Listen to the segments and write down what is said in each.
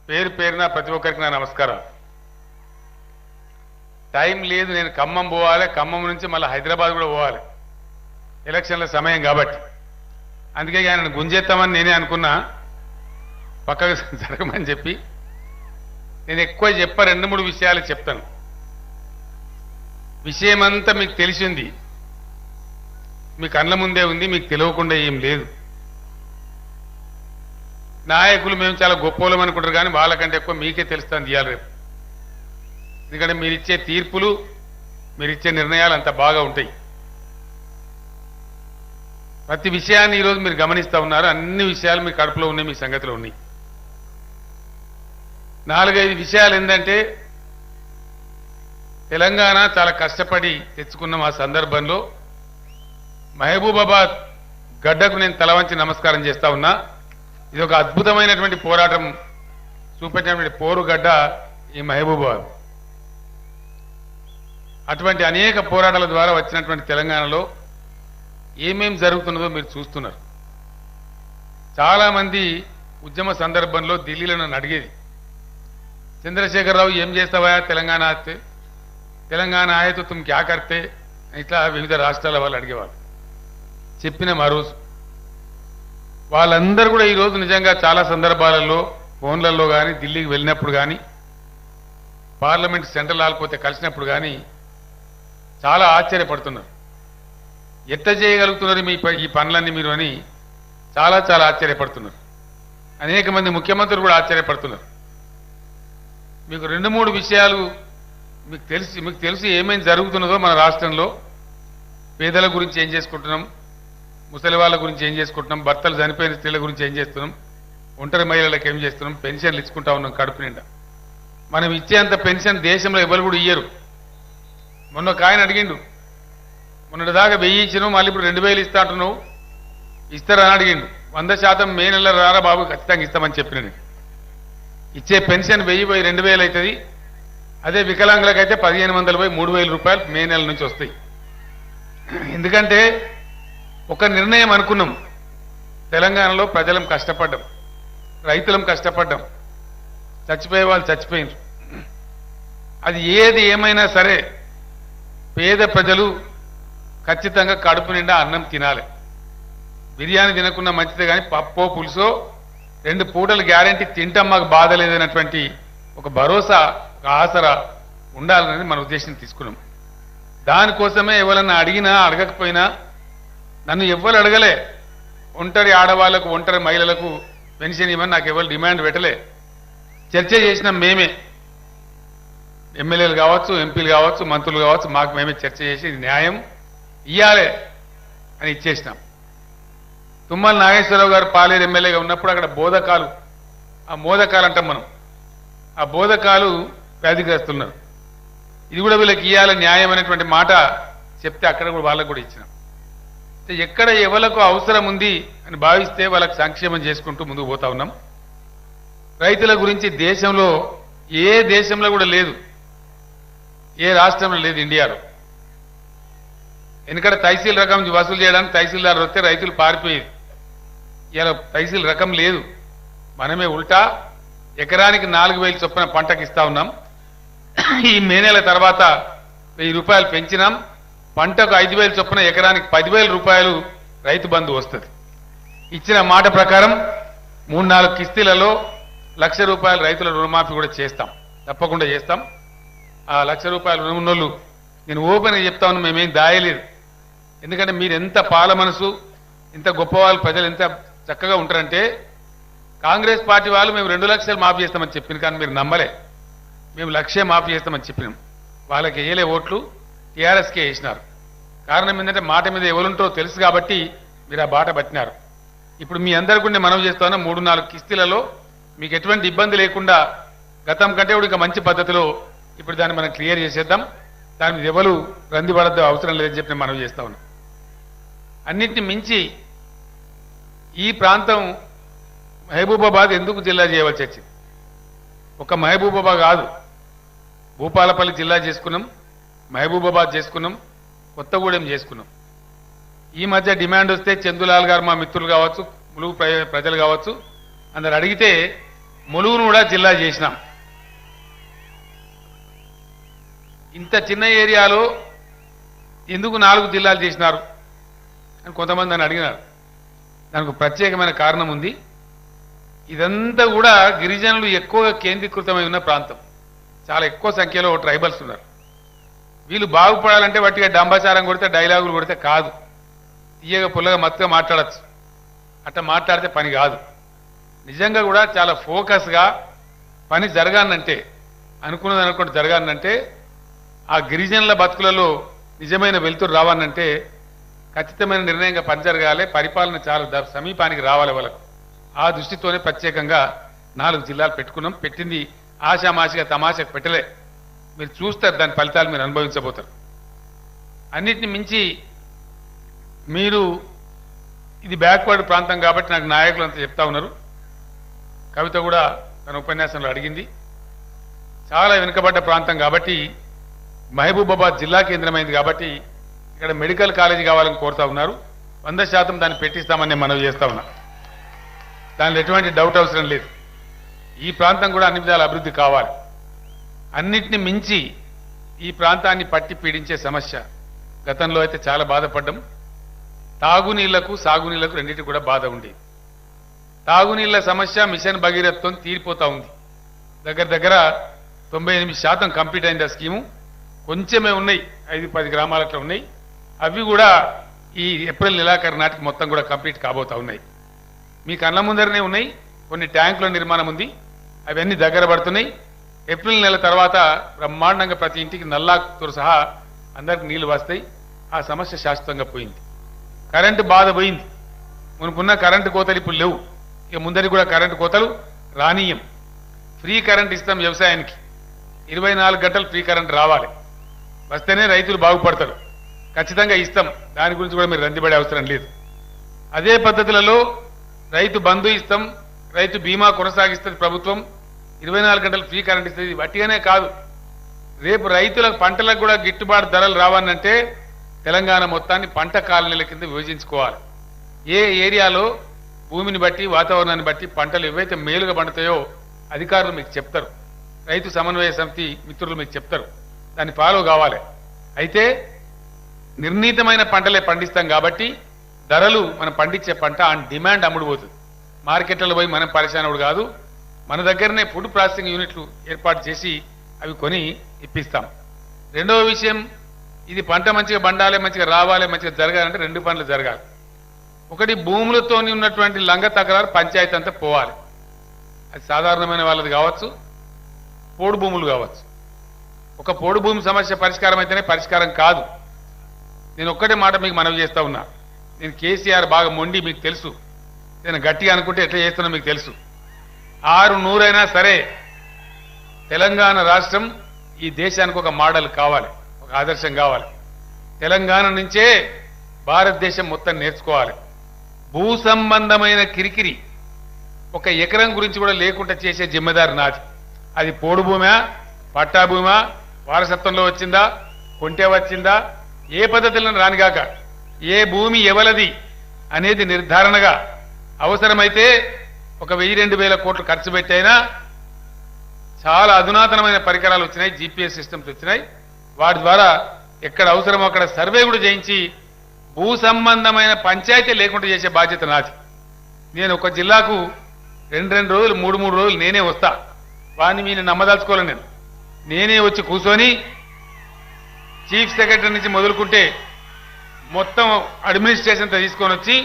పేరు పేరున ప్రతి ఒక్కరికి నా నమస్కారం. టైం లేదు, నేను ఖమ్మం పోవాలి, ఖమ్మం నుంచి మళ్ళీ హైదరాబాద్ కూడా పోవాలి, ఎలక్షన్ల సమయం కాబట్టి. అందుకే ఆయన గుంజెత్తామని నేనే అనుకున్నా, పక్కకు జరగమని చెప్పి. నేను ఎక్కువ రెండు మూడు విషయాలు చెప్తాను. విషయమంతా మీకు తెలిసింది, మీ కళ్ళ ముందే ఉంది, మీకు తెలియకుండా ఏం లేదు. నాయకులు మేము చాలా గొప్పలం అనుకుంటారు, కానీ వాళ్ళకంటే ఎక్కువ మీకే తెలుస్తుంది ఇవాళ రేపు. ఎందుకంటే మీరిచ్చే తీర్పులు, మీరిచ్చే నిర్ణయాలు అంత బాగా ఉంటాయి. ప్రతి విషయాన్ని ఈరోజు మీరు గమనిస్తూ ఉన్నారు. అన్ని విషయాలు మీ కడుపులో ఉన్నాయి, మీ సంగతిలో ఉన్నాయి. 4-5 విషయాలు ఏంటంటే, తెలంగాణ చాలా కష్టపడి తెచ్చుకున్న ఆ సందర్భంలో మహబూబాబాద్ గడ్డకు నేను తలవంచి నమస్కారం చేస్తా ఉన్నా. ఇది ఒక అద్భుతమైనటువంటి పోరాటం చూపెట్టినటువంటి పోరుగడ్డ ఈ మహబూబాబాద్. అటువంటి అనేక పోరాటాల ద్వారా వచ్చినటువంటి తెలంగాణలో ఏమేం జరుగుతున్నదో మీరు చూస్తున్నారు. చాలామంది ఉద్యమ సందర్భంలో ఢిల్లీలో నన్ను అడిగేది, చంద్రశేఖరరావు ఏం చేస్తావా తెలంగాణ ఆస్తే, తెలంగాణ ఆయతో తుమ్ క్యా కర్తే, ఇట్లా వివిధ రాష్ట్రాల వాళ్ళు అడిగేవాళ్ళు. చెప్పిన మరోజు వాళ్ళందరూ కూడా ఈరోజు నిజంగా చాలా సందర్భాలలో ఫోన్లలో కానీ, ఢిల్లీకి వెళ్ళినప్పుడు కానీ, పార్లమెంట్ సెంట్రల్ హాల్ పోతే కలిసినప్పుడు కానీ చాలా ఆశ్చర్యపడుతున్నారు. ఎట్ట చేయగలుగుతున్నారు ఈ పనులన్నీ మీరు అని చాలా చాలా ఆశ్చర్యపడుతున్నారు. అనేక మంది ముఖ్యమంత్రులు కూడా ఆశ్చర్యపడుతున్నారు. మీకు 2-3 విషయాలు మీకు తెలిసి ఏమేమి జరుగుతున్నదో మన రాష్ట్రంలో. పేదల గురించి ఏం చేసుకుంటున్నాం, ముసలి వాళ్ళ గురించి ఏం చేసుకుంటున్నాం, భర్తలు చనిపోయిన స్త్రీల గురించి ఏం చేస్తున్నాం, ఒంటరి మహిళలకు ఏం చేస్తున్నాం, పెన్షన్లు ఇచ్చుకుంటా ఉన్నాం కడుపు నిండా. మనం ఇచ్చేంత పెన్షన్ దేశంలో ఎవరు కూడా ఇయ్యరు. మొన్న ఒక ఆయన అడిగిండు, మొన్నటిదాకా 1000 ఇచ్చినావు, మళ్ళీ ఇప్పుడు 2000 ఇస్తా అంటున్నావు, ఇస్తారని అడిగిండు. 100% మే నెల రారా బాబు, ఖచ్చితంగా ఇస్తామని చెప్పిన. ఇచ్చే పెన్షన్ 1000 పోయి 2000 అవుతుంది. అదే వికలాంగులకైతే 1500 పోయి 3000 రూపాయలు మే నెల నుంచి వస్తాయి. ఎందుకంటే ఒక నిర్ణయం అనుకున్నాం, తెలంగాణలో ప్రజలం కష్టపడ్డాం, రైతులం కష్టపడ్డాం, చచ్చిపోయే వాళ్ళు చచ్చిపోయినారు. అది ఏది ఏమైనా సరే పేద ప్రజలు ఖచ్చితంగా కడుపు నిండా అన్నం తినాలి. బిర్యానీ తినకుండా మంచిదే, కానీ పప్పో పులుసో 2 పూటలు గ్యారంటీ తింటాం, మాకు బాధ లేదన్నటువంటి ఒక భరోసా, ఒక ఆసరా ఉండాలనేది మన ఉద్దేశం తీసుకున్నాం. దానికోసమే ఎవరన్నా అడిగినా అడగకపోయినా, నన్ను ఎవ్వరు అడగలే, ఒంటరి ఆడవాళ్లకు, ఒంటరి మహిళలకు పెన్షన్ ఇవ్వని నాకు ఎవరు డిమాండ్ పెట్టలే. చర్చ చేసినాం మేమే, ఎమ్మెల్యేలు కావచ్చు, ఎంపీలు కావచ్చు, మంత్రులు కావచ్చు, మాకు మేమే చర్చ చేసి ఇది న్యాయం ఇయ్యాలే అని ఇచ్చేసినాం. తుమ్మల నాగేశ్వరరావు గారు పాలేరు ఎమ్మెల్యేగా ఉన్నప్పుడు అక్కడ బోధకాలు, ఆ మోదకాలు అంటాం మనం, ఆ బోధకాలు వ్యాధిగ్రస్తున్నారు. ఇది కూడా వీళ్ళకి ఇయ్యాలి న్యాయం అనేటువంటి మాట చెప్తే అక్కడ కూడా వాళ్ళకు కూడా ఇచ్చినాం. ఎక్కడ ఎవరికి అవసరం ఉంది అని భావిస్తే వాళ్ళకి సంక్షేమం చేసుకుంటూ ముందుకు పోతా ఉన్నాం. రైతుల గురించి దేశంలో ఏ దేశంలో కూడా లేదు, ఏ రాష్ట్రంలో లేదు ఇండియాలో. ఎందుకంటే తహసీల్ రకం వసూలు చేయడానికి తహసీల్దార్ వస్తే రైతులు పారిపోయేది. ఇలా తహసీల్ రకం లేదు, మనమే ఉల్టా ఎకరానికి 4000 చొప్పున పంటకి ఇస్తా ఉన్నాం. ఈ మే నెల తర్వాత 1000 రూపాయలు పెంచినాం. పంటకు 5000 చొప్పున ఎకరానికి 10,000 రూపాయలు రైతు బంధు వస్తుంది. ఇచ్చిన మాట ప్రకారం 3-4 కిస్తీలలో 1,00,000 రూపాయలు రైతుల రుణమాఫీ కూడా చేస్తాం, తప్పకుండా చేస్తాం. ఆ 1,00,000 రూపాయలు రుణం ఉన్నోళ్ళు నేను ఓపెన్గా చెప్తా ఉన్నా, మేమేం దాయలేదు. ఎందుకంటే మీరు ఎంత పాల మనసు, ఇంత గొప్పవాళ్ళు, ప్రజలు ఎంత చక్కగా ఉంటారంటే, కాంగ్రెస్ పార్టీ వాళ్ళు మేము 2 లక్షలు మాఫీ చేస్తామని చెప్పింది, కానీ మీరు నమ్మలే. మేము 1,00,000 మాఫీ చేస్తామని చెప్పినాం. వాళ్ళకి వేయలే ఓట్లు, టీఆర్ఎస్కే వేసినారు. కారణం ఏంటంటే మాట మీద ఎవరుంటారో తెలుసు కాబట్టి మీరు ఆ బాట పట్టినారు. ఇప్పుడు మీ అందరికీ నేను మనవి చేస్తాను, 3-4 కిస్తీలలో మీకు ఎటువంటి ఇబ్బంది లేకుండా గతం కంటే కూడా ఇంకా మంచి పద్ధతిలో ఇప్పుడు దాన్ని మనం క్లియర్ చేసేద్దాం. దాని మీద ఎవరు రంది పడద్దు, అవసరం లేదని చెప్పి నేను మనవి చేస్తా ఉన్నాం. అన్నింటిని మించి ఈ ప్రాంతం మహబూబాబాద్ ఎందుకు జిల్లా చేయవలసి వచ్చింది? ఒక మహబూబాబాద్ కాదు, భూపాలపల్లి జిల్లా చేసుకున్నాం, మహబూబాబాద్ చేసుకున్నాం, కొత్తగూడెం చేసుకున్నాం. ఈ మధ్య డిమాండ్ వస్తే చందులాల్ గారు మా మిత్రులు కావచ్చు, ములుగు ప్రజలు కావచ్చు, అందరు అడిగితే ములుగును కూడా జిల్లా చేసినాం. ఇంత చిన్న ఏరియాలో ఎందుకు 4 జిల్లాలు చేసినారు అని కొంతమంది నన్ను అడిగినారు. దానికి ప్రత్యేకమైన కారణం ఉంది. ఇదంతా కూడా గిరిజనులు ఎక్కువగా కేంద్రీకృతమై ఉన్న ప్రాంతం. చాలా ఎక్కువ సంఖ్యలో ట్రైబల్స్ ఉన్నారు. వీళ్ళు బాగుపడాలంటే వాటిగా డంబాచారం కొడితే డైలాగులు కొడితే కాదు. తీయగా పుల్లగా మత్తుగా మాట్లాడచ్చు. అట్లా మాట్లాడితే పని కాదు. నిజంగా కూడా చాలా ఫోకస్గా పని జరగాలంటే అనుకున్నది అనుకుంటే జరగాలంటే ఆ గిరిజనుల బతుకులలో నిజమైన వెలుతురు రావాలంటే ఖచ్చితమైన నిర్ణయంగా పని జరగాలి. పరిపాలన చాలా సమీపానికి రావాలి వాళ్ళకు. ఆ దృష్టితోనే ప్రత్యేకంగా 4 జిల్లాలు పెట్టుకున్నాం. పెట్టింది ఆశామాషిగా తమాషకు పెట్టలే. మీరు చూస్తారు, దాని ఫలితాలు మీరు అనుభవించబోతారు. అన్నిటిని మించి మీరు ఇది బ్యాక్వర్డ్ ప్రాంతం కాబట్టి నాకు నాయకులు అంతా చెప్తా ఉన్నారు. కవిత కూడా తన ఉపన్యాసంలో అడిగింది. చాలా వెనుకబడ్డ ప్రాంతం కాబట్టి మహబూబాబాద్ జిల్లా కేంద్రమైంది కాబట్టి ఇక్కడ మెడికల్ కాలేజీ కావాలని కోరుతా ఉన్నారు. 100% దాన్ని పెట్టిస్తామని మనవి చేస్తా ఉన్నా. దానిలో ఎటువంటి డౌట్ అవసరం లేదు. ఈ ప్రాంతం కూడా అన్ని విధాల అభివృద్ధి కావాలి. అన్నిటిని మించి ఈ ప్రాంతాన్ని పట్టి పీడించే సమస్య గతంలో అయితే చాలా బాధపడ్డం. తాగునీళ్లకు సాగునీళ్లకు రెండింటి కూడా బాధ ఉండేది. తాగునీళ్ల సమస్య మిషన్ భగీరథతో తీరిపోతా ఉంది. దగ్గర దగ్గర 98% కంప్లీట్ అయింది ఆ స్కీము. కొంచెమే ఉన్నాయి, 5-10 గ్రామాలట్లో ఉన్నాయి. అవి కూడా ఈ ఏప్రిల్ నెలాఖరు నాటికి మొత్తం కూడా కంప్లీట్ కాబోతా ఉన్నాయి. మీ కళ్ళ ముందరనే ఉన్నాయి. కొన్ని ట్యాంకుల నిర్మాణం ఉంది, అవన్నీ దగ్గర పడుతున్నాయి. ఏప్రిల్ నెల తర్వాత బ్రహ్మాండంగా ప్రతి ఇంటికి నల్లాతో సహా అందరికి నీళ్లు వస్తాయి. ఆ సమస్య శాశ్వతంగా పోయింది. కరెంటు బాధ పోయింది. మునుకున్న కరెంటు కోతలు ఇప్పుడు లేవు. ఇక ముందరికి కూడా కరెంటు కోతలు రానీయం. ఫ్రీ కరెంట్ ఇస్తాం వ్యవసాయానికి. 24 గంటలు ఫ్రీ కరెంట్ రావాలి. వస్తేనే రైతులు బాగుపడతారు. ఖచ్చితంగా ఇస్తాం. దాని గురించి కూడా మీరు రందిపడే అవసరం లేదు. అదే పద్ధతులలో రైతు బంధు ఇస్తాం, రైతు బీమా కొనసాగిస్తుంది ప్రభుత్వం. 24 గంటలు ఫ్రీ కరెంట్ ఇస్తుంది. వట్టిగానే కాదు, రేపు రైతుల పంటలకు కూడా గిట్టుబాటు ధరలు రావాలంటే తెలంగాణ మొత్తాన్ని పంట కాలనీల కింద విభజించుకోవాలి. ఏ ఏరియాలో భూమిని బట్టి వాతావరణాన్ని బట్టి పంటలు ఏవైతే మేలుగా పండుతాయో అధికారులు మీకు చెప్తారు. రైతు సమన్వయ సమితి మిత్రులు మీకు చెప్తారు. దాన్ని ఫాలో కావాలి. అయితే నిర్ణీతమైన పంటలే పండిస్తాం కాబట్టి ధరలు మనం పండించే పంట ఆన్ డిమాండ్ అమ్ముడుపోతుంది. మార్కెట్లలో పోయి మనం పరిశానవుడు కాదు. మన దగ్గరనే ఫుడ్ ప్రాసెసింగ్ యూనిట్లు ఏర్పాటు చేసి అవి కొని ఇప్పిస్తాం. రెండవ విషయం, ఇది పంట మంచిగా పండాలి, మంచిగా రావాలి, మంచిగా జరగాలంటే 2 పనులు జరగాలి. ఒకటి, భూములతో ఉన్నటువంటి లంగ తకరారు పంచాయతీ అంతా పోవాలి. అది సాధారణమైన వాళ్ళది కావచ్చు, పోడు భూములు కావచ్చు. ఒక పోడు భూమి సమస్య పరిష్కారం అయితేనే పరిష్కారం కాదు. నేను ఒక్కటే మాట మీకు మనవి చేస్తా ఉన్నా. నేను కేసీఆర్ బాగా మొండి, మీకు తెలుసు. నేను గట్టిగా అనుకుంటే ఎట్లా చేస్తున్నా మీకు తెలుసు. 600 అయినా సరే తెలంగాణ రాష్ట్రం ఈ దేశానికి ఒక మోడల్ కావాలి, ఒక ఆదర్శం కావాలి. తెలంగాణ నుంచే భారతదేశం మొత్తం నేర్చుకోవాలి. భూ సంబంధమైన కిరికిరి ఒక ఎకరం గురించి కూడా లేకుండా చేసే జిమ్మెదారు నాది. అది పోడు భూమా, పట్టా భూమా, వారసత్వంలో వచ్చిందా, కొంటే వచ్చిందా, ఏ పద్ధతిలో రానిగాక ఏ భూమి ఎవలది అనేది నిర్ధారణగా అవసరమైతే 1000-2000 కోట్లు ఖర్చు పెట్టైనా చాలా అధునాతనమైన పరికరాలు వచ్చినాయి, జీపీఎస్ సిస్టమ్స్ వచ్చినాయి. వాటి ద్వారా ఎక్కడ అవసరమో అక్కడ సర్వే కూడా చేయించి భూ సంబంధమైన పంచాయతీ లేకుండా చేసే బాధ్యత నాది. నేను ఒక జిల్లాకు 2 రోజులు 3 రోజులు నేనే వస్తా. వాడిని మీరు నమ్మదలుచుకోవాలి. నేనే వచ్చి కూర్చొని చీఫ్ సెక్రటరీ నుంచి మొదలుకుంటే మొత్తం అడ్మినిస్ట్రేషన్తో తీసుకొని వచ్చి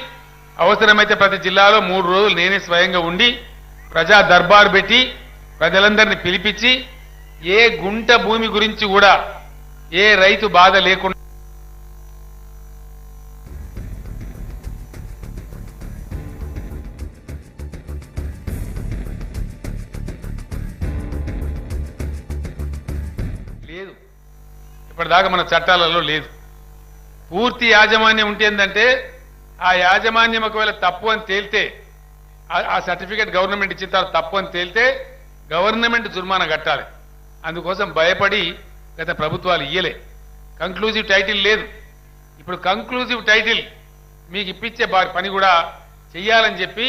అవసరమైతే ప్రతి జిల్లాలో 3 రోజులు నేనే స్వయంగా ఉండి ప్రజా దర్బారు పెట్టి ప్రజలందరినీ పిలిపించి ఏ గుంట భూమి గురించి కూడా ఏ రైతు బాధ లేకుండా లేదు. ఇప్పటిదాకా మన చట్టాలలో లేదు. పూర్తి యాజమాన్యం ఉంటే ఏంటంటే ఆ యాజమాన్యం ఒకవేళ తప్పు అని తేలితే ఆ సర్టిఫికేట్ గవర్నమెంట్ ఇచ్చిన తర్వాత తప్పు అని తేలితే గవర్నమెంట్ జుర్మానా కట్టాలి. అందుకోసం భయపడి గత ప్రభుత్వాలు ఇయ్యలే. కంక్లూజివ్ టైటిల్ లేదు. ఇప్పుడు కంక్లూజివ్ టైటిల్ మీకు ఇప్పించే పని కూడా చెయ్యాలని చెప్పి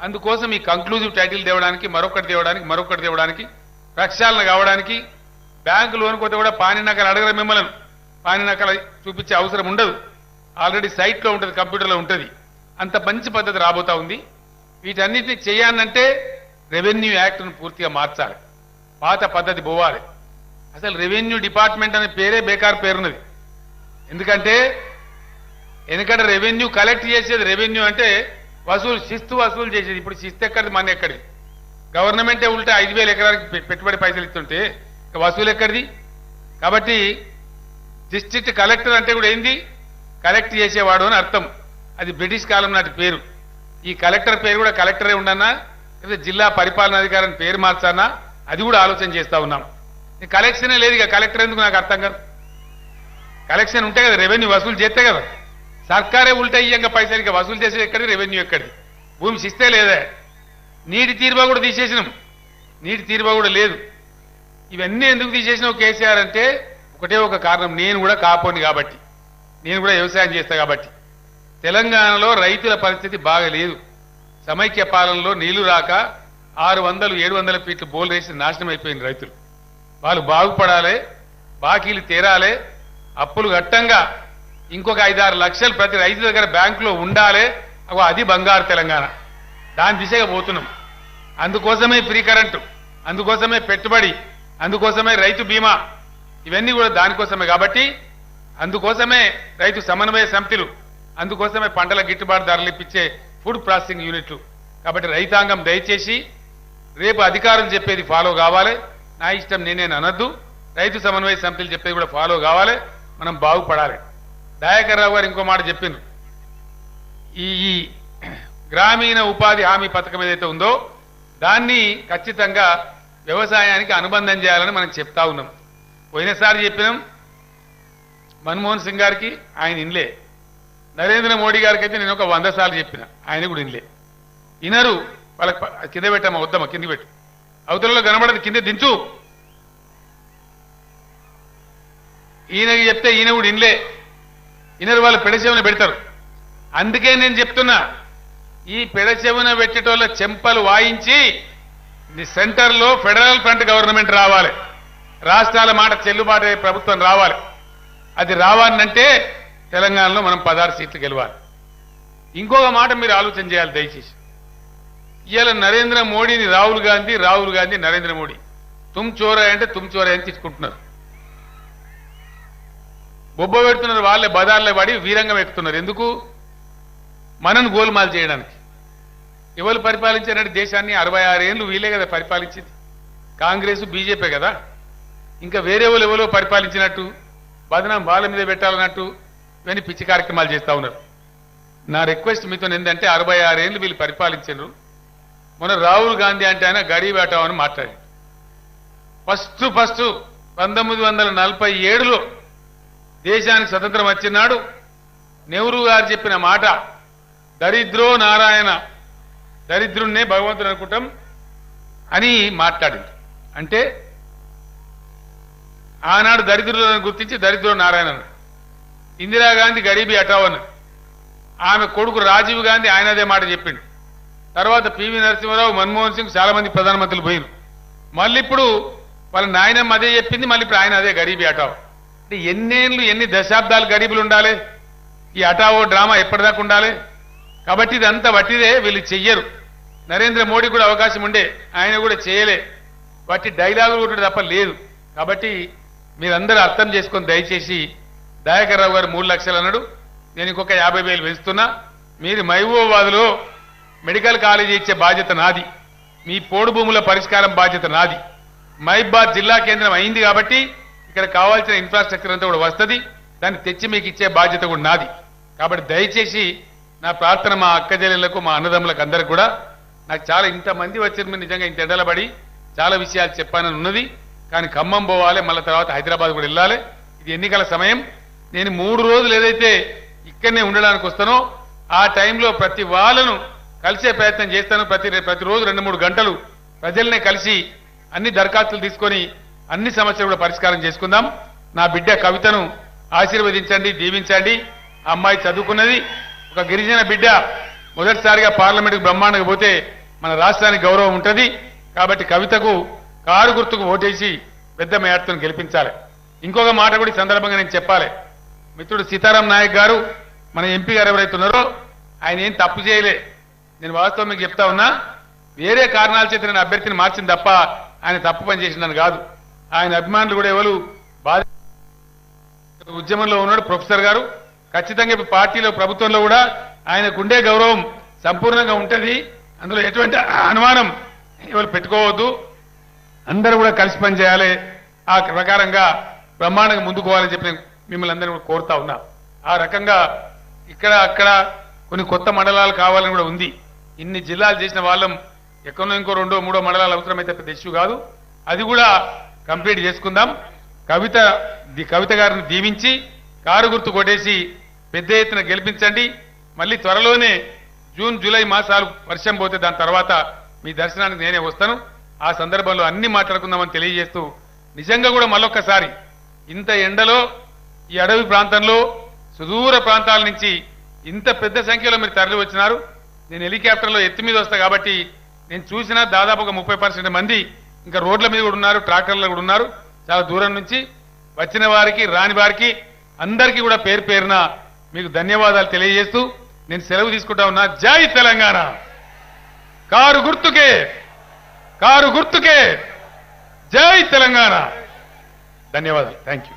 అందుకోసం ఈ కంక్లూజివ్ టైటిల్ తేవడానికి మరొకటి తేవడానికి ప్రక్షాళన కావడానికి బ్యాంకు లోన్ కొత్త కూడా పాని నకలు అడగరు మిమ్మల్ని, పాని నకలు చూపించే అవసరం ఉండదు. ఆల్రెడీ సైట్లో ఉంటుంది, కంప్యూటర్లో ఉంటుంది. అంత మంచి పద్ధతి రాబోతా ఉంది. వీటన్నిటిని చేయాలంటే రెవెన్యూ యాక్ట్ను పూర్తిగా మార్చాలి, పాత పద్ధతి పోవాలి. అసలు రెవెన్యూ డిపార్ట్మెంట్ అనే పేరే బేకార్ పేరున్నది. ఎందుకంటే రెవెన్యూ కలెక్ట్ చేసేది, రెవెన్యూ అంటే శిస్తు వసూలు చేసేది. ఇప్పుడు శిస్తు ఎక్కడిది, మన ఎక్కడిది? గవర్నమెంటే ఉల్టా 5,000 ఎకరానికి పెట్టుబడి పైసలు ఇస్తుంటే వసూలు ఎక్కడిది? కాబట్టి డిస్ట్రిక్ట్ కలెక్టర్ అంటే కూడా ఏంది, కలెక్ట్ చేసేవాడు అని అర్థం. అది బ్రిటిష్ కాలం నాటి పేరు. ఈ కలెక్టర్ పేరు కూడా కలెక్టరే ఉండన్నా, లేదా జిల్లా పరిపాలనాధికారి పేరు మార్చానా, అది కూడా ఆలోచన చేస్తా ఉన్నాం. కలెక్షనే లేదు, ఇక కలెక్టర్ ఎందుకు నాకు అర్థం కాదు. కలెక్షన్ ఉంటే కదా రెవెన్యూ వసూలు చేస్తే కదా. సర్కారే ఉల్టా ఇయ్యంగా పైసలు ఇక వసూలు చేసేది ఎక్కడిది, రెవెన్యూ ఎక్కడిది? భూమి శిస్తే లేదా? నీటి తీరుబా కూడా తీసేసినాం, నీటి తీరుబా కూడా లేదు. ఇవన్నీ ఎందుకు తీసేసినావు కేసీఆర్ అంటే ఒకటే ఒక కారణం, నేను కూడా కాపోని కాబట్టి, నేను కూడా వ్యవసాయం చేస్తా కాబట్టి. తెలంగాణలో రైతుల పరిస్థితి బాగలేదు. సమైక్య పాలనలో నీళ్లు రాక 600-700 ఫీట్లు బోల్ వేసి నాశనం అయిపోయిన రైతులు. వాళ్ళు బాగుపడాలి, బాకీలు తీరాలి, అప్పులు గట్టంగా ఇంకొక 5-6 లక్షలు ప్రతి రైతు దగ్గర బ్యాంకులో ఉండాలి. అది బంగారు తెలంగాణ. దాని దిశగా పోతున్నాం. అందుకోసమే ఫ్రీ కరెంటు, అందుకోసమే పెట్టుబడి, అందుకోసమే రైతు బీమా, ఇవన్నీ కూడా దానికోసమే. కాబట్టి అందుకోసమే రైతు సమన్వయ సమితిలు, అందుకోసమే పంటల గిట్టుబాటు ధరలు ఇప్పించే ఫుడ్ ప్రాసెసింగ్ యూనిట్లు. కాబట్టి రైతాంగం దయచేసి రేపు అధికారులు చెప్పేది ఫాలో కావాలి. నా ఇష్టం నేనే అనద్దు. రైతు సమన్వయ సమితిలు చెప్పేది కూడా ఫాలో కావాలి. మనం బాగుపడాలి. దయాకర్ రావు గారు ఇంకో మాట చెప్పిండ్రు. ఈ గ్రామీణ ఉపాధి హామీ పథకం ఏదైతే ఉందో దాన్ని ఖచ్చితంగా వ్యవసాయానికి అనుబంధం చేయాలని మనం చెప్తా ఉన్నాం. పోయినసారి చెప్పినాం మన్మోహన్ సింగ్ గారికి, ఆయన ఇన్లే. నరేంద్ర మోడీ గారికి అయితే నేను ఒక 100 సార్లు చెప్పిన, ఆయన కూడా ఇన్లే. ఇనరు. వాళ్ళకి కింద పెట్టామా, వద్దమ్మా కింద పెట్టు, అవతలలో కనబడదు, కింద దించు. ఈయనకి చెప్తే ఈయన కూడా ఇన్లే. ఇనరు. వాళ్ళు పెడచెవున పెడతారు. అందుకే నేను చెప్తున్నా, ఈ పెడచెవున పెట్టేటోళ్ళ చెంపలు వాయించి సెంటర్లో ఫెడరల్ ఫ్రంట్ గవర్నమెంట్ రావాలి, రాష్ట్రాల మాట చెల్లుబాటు ప్రభుత్వం రావాలి. అది రావాలంటే తెలంగాణలో మనం 16 సీట్లు గెలవాలి. ఇంకొక మాట మీరు ఆలోచన చేయాలి దయచేసి. ఇవాళ నరేంద్ర మోడీని రాహుల్ గాంధీ నరేంద్ర మోడీ తుమ్ చోరా అంటే తుమ్ చోరా అని తీసుకుంటున్నారు. బొబ్బ పెడుతున్నారు. వాళ్ళే బదార్లే పడి వీరంగం ఎక్కుతున్నారు. ఎందుకు? మనను గోల్మాల్ చేయడానికి. ఎవరు పరిపాలించారంటే దేశాన్ని 66 ఏళ్ళు వీలే కదా పరిపాలించింది. కాంగ్రెస్ బీజేపీ కదా. ఇంకా వేరే వాళ్ళు ఎవరో పరిపాలించినట్టు బదనాం వాళ్ళ మీద పెట్టాలన్నట్టు ఇవన్నీ పిచ్చి కార్యక్రమాలు చేస్తూ ఉన్నారు. నా రిక్వెస్ట్ మీతో ఏంటంటే 66 ఏళ్ళు వీళ్ళు పరిపాలించారు. మొన్న రాహుల్ గాంధీ అంటే ఆయన గరీబ్ హఠావో అని మాట్లాడారు. ఫస్ట్ 1947లో దేశానికి స్వతంత్రం వచ్చినాడు నెహ్రూ గారు చెప్పిన మాట, దరిద్రో నారాయణ, దరిద్రున్నే భగవంతుడు అనుకుంటాం అని మాట్లాడింది. అంటే ఆనాడు దరిద్రులను గుర్తించి దరిద్రో నారాయణ. ఇందిరాగాంధీ గరీబీ హఠావో, ఆమె కొడుకు రాజీవ్ గాంధీ ఆయన అదే మాట చెప్పిండు. తర్వాత పివి నరసింహారావు, మన్మోహన్ సింగ్, చాలా మంది ప్రధానమంత్రులు పోయిరు. మళ్ళీ ఇప్పుడు వాళ్ళ నాయనమ్మ అదే చెప్పింది, మళ్ళీ ఇప్పుడు ఆయన అదే గరీబీ హఠావో. అంటే ఎన్ని దశాబ్దాలు గరీబులు ఉండాలి? ఈ హఠావో డ్రామా ఎప్పటిదాకా ఉండాలి? కాబట్టి ఇదంతా వట్టిదే, వీళ్ళు చెయ్యరు. నరేంద్ర మోడీ కూడా అవకాశం ఉండే, ఆయన కూడా చేయలే. వాటి డైలాగులు కూడా తప్ప లేదు. కాబట్టి మీరందరూ అర్థం చేసుకొని దయచేసి, దయాకర్ రావు గారు 3 లక్షలు అన్నాడు, నేను ఇంకొక 50,000 పెంచుతున్నా. మీరు మహబూబాబాద్లో మెడికల్ కాలేజీ ఇచ్చే బాధ్యత నాది, మీ పోడు భూముల పరిష్కారం బాధ్యత నాది. మహబూబాబాద్ జిల్లా కేంద్రం అయింది కాబట్టి ఇక్కడ కావాల్సిన ఇన్ఫ్రాస్ట్రక్చర్ అంతా కూడా వస్తుంది, దాన్ని తెచ్చి మీకు ఇచ్చే బాధ్యత కూడా నాది. కాబట్టి దయచేసి నా ప్రార్థన మా అక్క చెల్లెళ్లకు, మా అన్నదమ్ములకు అందరికి కూడా, నాకు చాలా ఇంతమంది వచ్చారు, మీరు నిజంగా ఇంత ఎండలబడి చాలా విషయాలు చెప్పానని ఉన్నది. కానీ ఖమ్మం పోవాలి, మళ్ళీ తర్వాత హైదరాబాద్ కూడా వెళ్ళాలి. ఇది ఎన్నికల సమయం. నేను 3 రోజులు ఏదైతే ఇక్కడనే ఉండడానికి వస్తానో ఆ టైంలో ప్రతి వాళ్ళను కలిసే ప్రయత్నం చేస్తాను. ప్రతిరోజు 2-3 గంటలు ప్రజల్నే కలిసి అన్ని దరఖాస్తులు తీసుకొని అన్ని సమస్యలు కూడా పరిష్కారం చేసుకుందాం. నా బిడ్డ కవితను ఆశీర్వదించండి, దీవించండి. ఆ అమ్మాయి చదువుకున్నది, ఒక గిరిజన బిడ్డ, మొదటిసారిగా పార్లమెంటుకు బ్రహ్మాండంగా పోతే మన రాష్ట్రానికి గౌరవం ఉంటుంది. కాబట్టి కవితకు కారు గుర్తుకు ఓటేసి పెద్ద మేయర్తో గెలిపించాలి. ఇంకొక మాట కూడా ఈ సందర్భంగా నేను చెప్పాలి. మిత్రుడు సీతారాం నాయక్ గారు మన ఎంపీ గారు ఎవరైతే ఉన్నారో ఆయన ఏం తప్పు చేయలే. నేను వాస్తవం మీకు చెప్తా ఉన్నా, వేరే కారణాల చేత నేను అభ్యర్థిని మార్చింది తప్ప ఆయన తప్పు పని చేసిందని కాదు. ఆయన అభిమానులు కూడా ఎవరు బాధ ఉద్యమంలో ఉన్నాడు ప్రొఫెసర్ గారు. ఖచ్చితంగా ఇప్పుడు పార్టీలో ప్రభుత్వంలో కూడా ఆయనకుండే గౌరవం సంపూర్ణంగా ఉంటుంది. అందులో ఎటువంటి అనుమానం ఎవరు పెట్టుకోవద్దు. అందరూ కూడా కలిసి పనిచేయాలి. ఆ ప్రకారంగా బ్రహ్మాండంగా ముందుకు పోవాలని చెప్పి నేను మిమ్మల్ని అందరినీ కూడా కోరుతా ఉన్నా. ఆ రకంగా ఇక్కడ అక్కడ కొన్ని కొత్త మండలాలు కావాలని కూడా ఉంది. ఇన్ని జిల్లాలు చేసిన వాళ్ళం ఎక్కడో ఇంకో 2, 3 మండలాలు అవసరమైతే పెద్ద ఇష్యూ కాదు. అది కూడా కంప్లీట్ చేసుకుందాం. కవిత గారిని దీవించి కారు గుర్తు కొట్టేసి పెద్ద ఎత్తున గెలిపించండి. మళ్ళీ త్వరలోనే జూన్, జూలై మాసాలు వర్షం పోతే దాని తర్వాత మీ దర్శనానికి నేనే వస్తాను. ఆ సందర్భంలో అన్ని మాట్లాడుకుందామని తెలియజేస్తూ, నిజంగా కూడా మళ్ళొక్కసారి ఇంత ఎండలో ఈ అడవి ప్రాంతంలో సుదూర ప్రాంతాల నుంచి ఇంత పెద్ద సంఖ్యలో మీరు తరలి వచ్చినారు. నేను హెలికాప్టర్లో ఎత్తి మీద వస్తా కాబట్టి నేను చూసినా దాదాపు ఒక 30% మంది ఇంకా రోడ్ల మీద కూడా ఉన్నారు, ట్రాక్టర్లో కూడా ఉన్నారు. చాలా దూరం నుంచి వచ్చిన వారికి రాని వారికి అందరికీ కూడా పేరు పేరున మీకు ధన్యవాదాలు తెలియజేస్తూ నేను సెలవు తీసుకుంటా ఉన్నా. జై తెలంగాణ. కారు గుర్తుకే, కారు గుర్తుకే. జై తెలంగాణ. ధన్యవాదాలు. Thank you.